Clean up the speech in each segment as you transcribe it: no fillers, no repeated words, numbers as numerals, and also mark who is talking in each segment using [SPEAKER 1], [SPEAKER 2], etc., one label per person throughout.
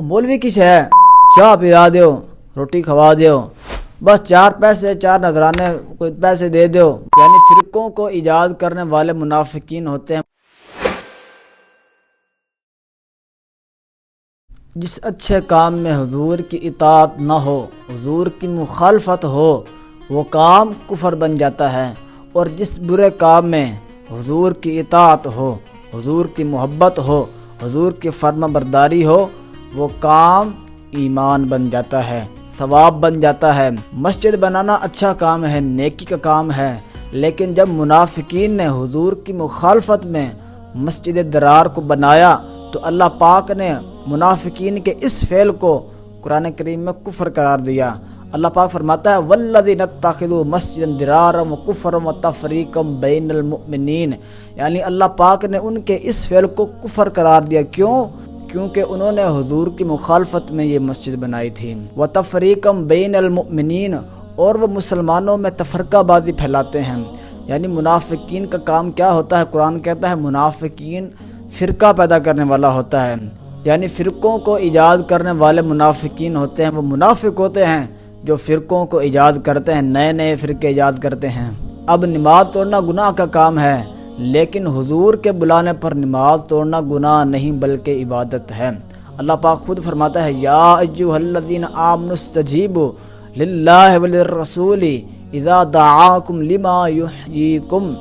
[SPEAKER 1] مولوی کی شے چاہ پلا دیو، روٹی کھوا دیو، بس چار پیسے چار نذرانے کوئی پیسے دے دیو، یعنی فرقوں کو ایجاد کرنے والے منافقین ہوتے ہیں۔ جس اچھے کام میں حضور کی اطاعت نہ ہو، حضور کی مخالفت ہو، وہ کام کفر بن جاتا ہے، اور جس برے کام میں حضور کی اطاعت ہو، حضور کی محبت ہو، حضور کی فرما برداری ہو، وہ کام ایمان بن جاتا ہے، ثواب بن جاتا ہے۔ مسجد بنانا اچھا کام ہے، نیکی کا کام ہے، لیکن جب منافقین نے حضور کی مخالفت میں مسجد درار کو بنایا تو اللہ پاک نے منافقین کے اس فعل کو قرآن کریم میں کفر قرار دیا۔ اللہ پاک فرماتا ہے والذین اتخذوا مسجدا درارا وکفرا وتفریقا بین المؤمنین، یعنی اللہ پاک نے ان کے اس فعل کو کفر قرار دیا۔ کیونکہ انہوں نے حضور کی مخالفت میں یہ مسجد بنائی تھی۔ وتفریقا بین المؤمنین، اور وہ مسلمانوں میں تفرقہ بازی پھیلاتے ہیں۔ یعنی منافقین کا کام کیا ہوتا ہے؟ قرآن کہتا ہے منافقین فرقہ پیدا کرنے والا ہوتا ہے، یعنی فرقوں کو ایجاد کرنے والے منافقین ہوتے ہیں۔ وہ منافق ہوتے ہیں جو فرقوں کو ایجاد کرتے ہیں، نئے نئے فرقے ایجاد کرتے ہیں۔ اب نماز توڑنا گناہ کا کام ہے، لیکن حضور کے بلانے پر نماز توڑنا گناہ نہیں بلکہ عبادت ہے۔ اللہ پاک خود فرماتا ہے یا ایھا الذین آمنوا استجیبوا للہ وللرسول اذا دعاکم لما یحییکم۔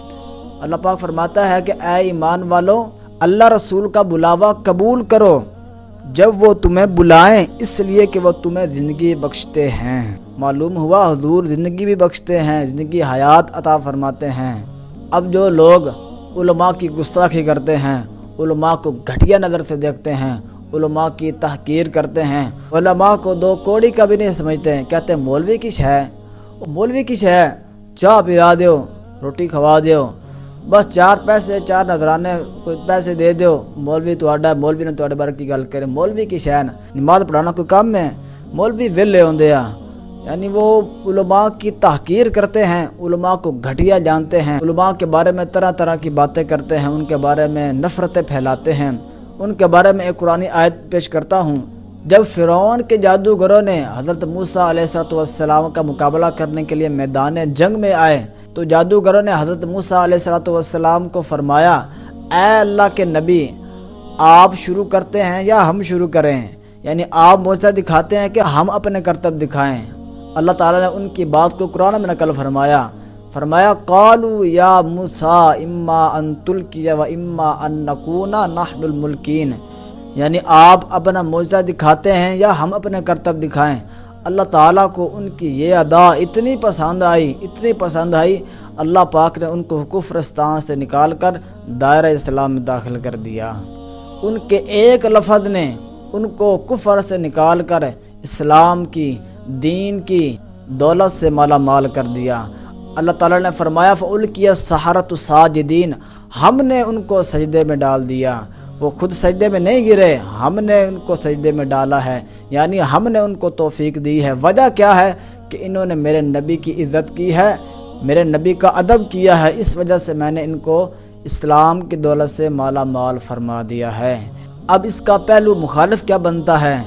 [SPEAKER 1] اللہ پاک فرماتا ہے کہ اے ایمان والو، اللہ رسول کا بلاوا قبول کرو جب وہ تمہیں بلائیں، اس لیے کہ وہ تمہیں زندگی بخشتے ہیں۔ معلوم ہوا حضور زندگی بھی بخشتے ہیں، زندگی حیات عطا فرماتے ہیں۔ اب جو لوگ علماء کی گستاخی کرتے ہیں، علماء کو گھٹیا نظر سے دیکھتے ہیں، علماء کی تحقیر کرتے ہیں، علماء کو دو کوڑی کا بھی نہیں سمجھتے ہیں، کہتے ہیں مولوی کی شے، مولوی کی شے چاہ پلا دیو، روٹی کھوا دیو، بس چار پیسے چار نذرانے کوئی پیسے دے دیو، مولوی تہاڈا، مولوی نے تہاڈے بارے کی گل کرے، مولوی کی شے نماز پڑھانا کوئی کام ہے؟ مولوی ویلے ہوندے آ، یعنی وہ علماء کی تحقیر کرتے ہیں، علماء کو گھٹیا جانتے ہیں، علماء کے بارے میں طرح طرح کی باتیں کرتے ہیں، ان کے بارے میں نفرتیں پھیلاتے ہیں۔ ان کے بارے میں ایک قرآنی آیت پیش کرتا ہوں۔ جب فرعون کے جادوگروں نے حضرت موسیٰ علیہ السلام کا مقابلہ کرنے کے لیے میدان جنگ میں آئے تو جادوگروں نے حضرت موسیٰ علیہ السلام کو فرمایا اے اللہ کے نبی، آپ شروع کرتے ہیں یا ہم شروع کریں؟ یعنی آپ معجزہ دکھاتے ہیں کہ ہم اپنے کرتب دکھائیں؟ اللہ تعالیٰ نے ان کی بات کو قرآن میں نقل فرمایا قالوا یا موسیٰ اما ان تلقی و اما ان نکون نحن الملکین، یعنی آپ اپنا معجزہ دکھاتے ہیں یا ہم اپنے کرتب دکھائیں؟ اللہ تعالیٰ کو ان کی یہ ادا اتنی پسند آئی، اللہ پاک نے ان کو کفرستان سے نکال کر دائرہ اسلام میں داخل کر دیا۔ ان کے ایک لفظ نے ان کو کفر سے نکال کر اسلام کی، دین کی دولت سے مالا مال کر دیا۔ اللہ تعالیٰ نے فرمایا فَأُلْقِيَ السَّحَرَةُ سَاجِدِينَ، ہم نے ان کو سجدے میں ڈال دیا۔ وہ خود سجدے میں نہیں گرے، ہم نے ان کو سجدے میں ڈالا ہے، یعنی ہم نے ان کو توفیق دی ہے۔ وجہ کیا ہے؟ کہ انہوں نے میرے نبی کی عزت کی ہے، میرے نبی کا ادب کیا ہے، اس وجہ سے میں نے ان کو اسلام کی دولت سے مالا مال فرما دیا ہے۔ اب اس کا پہلو مخالف کیا بنتا ہے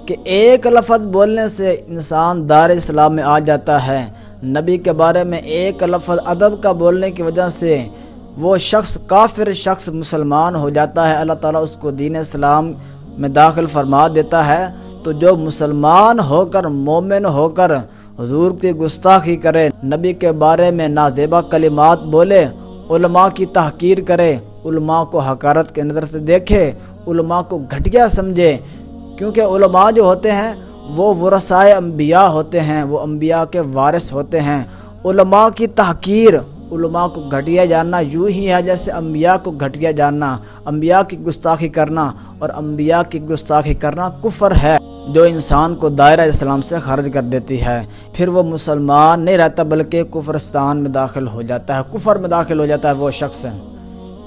[SPEAKER 1] کہ ایک لفظ بولنے سے انسان دار اسلام میں آ جاتا ہے، نبی کے بارے میں ایک لفظ ادب کا بولنے کی وجہ سے وہ شخص کافر شخص مسلمان ہو جاتا ہے، اللہ تعالیٰ اس کو دین اسلام میں داخل فرما دیتا ہے۔ تو جو مسلمان ہو کر، مومن ہو کر حضور کی گستاخی کرے، نبی کے بارے میں نازیبا کلمات بولے، علماء کی تحقیر کرے، علماء کو حقارت کے نظر سے دیکھے، علماء کو گھٹیا سمجھے، کیونکہ علماء جو ہوتے ہیں وہ ورثائے انبیاء ہوتے ہیں، وہ انبیاء کے وارث ہوتے ہیں۔ علماء کی تحقیر، علماء کو گھٹیا جاننا یوں ہی ہے جیسے انبیاء کو گھٹیا جاننا، انبیاء کی گستاخی کرنا، اور انبیاء کی گستاخی کرنا کفر ہے جو انسان کو دائرہ اسلام سے خارج کر دیتی ہے۔ پھر وہ مسلمان نہیں رہتا بلکہ کفرستان میں داخل ہو جاتا ہے، کفر میں داخل ہو جاتا ہے وہ شخص۔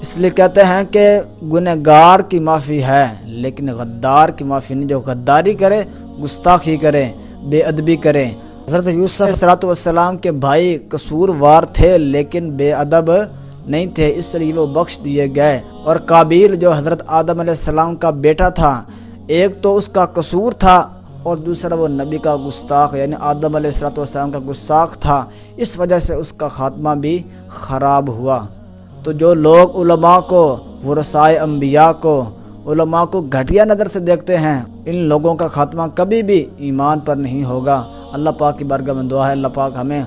[SPEAKER 1] اس لیے کہتے ہیں کہ گنہگار کی معافی ہے لیکن غدار کی معافی نہیں۔ جو غداری کرے، گستاخی کرے، بے ادبی کرے۔ حضرت یوسف علیہ السلام کے بھائی قصوروار تھے لیکن بے ادب نہیں تھے، اس لیے وہ بخش دیے گئے۔ اور قابیل جو حضرت آدم علیہ السلام کا بیٹا تھا، ایک تو اس کا قصور تھا اور دوسرا وہ نبی کا گستاخ یعنی آدم علیہ السلام کا گستاخ تھا، اس وجہ سے اس کا خاتمہ بھی خراب ہوا۔ تو جو لوگ علماء کو، ورثائے انبیاء کو، علماء کو گھٹیا نظر سے دیکھتے ہیں، ان لوگوں کا خاتمہ کبھی بھی ایمان پر نہیں ہوگا۔ اللہ پاک کی بارگاہ میں دعا ہے اللہ پاک ہمیں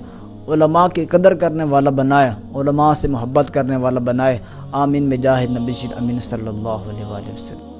[SPEAKER 1] علماء کی قدر کرنے والا بنائے، علماء سے محبت کرنے والا بنائے، آمین بجاہ نبی امین صلی اللہ علیہ وآلہ وسلم۔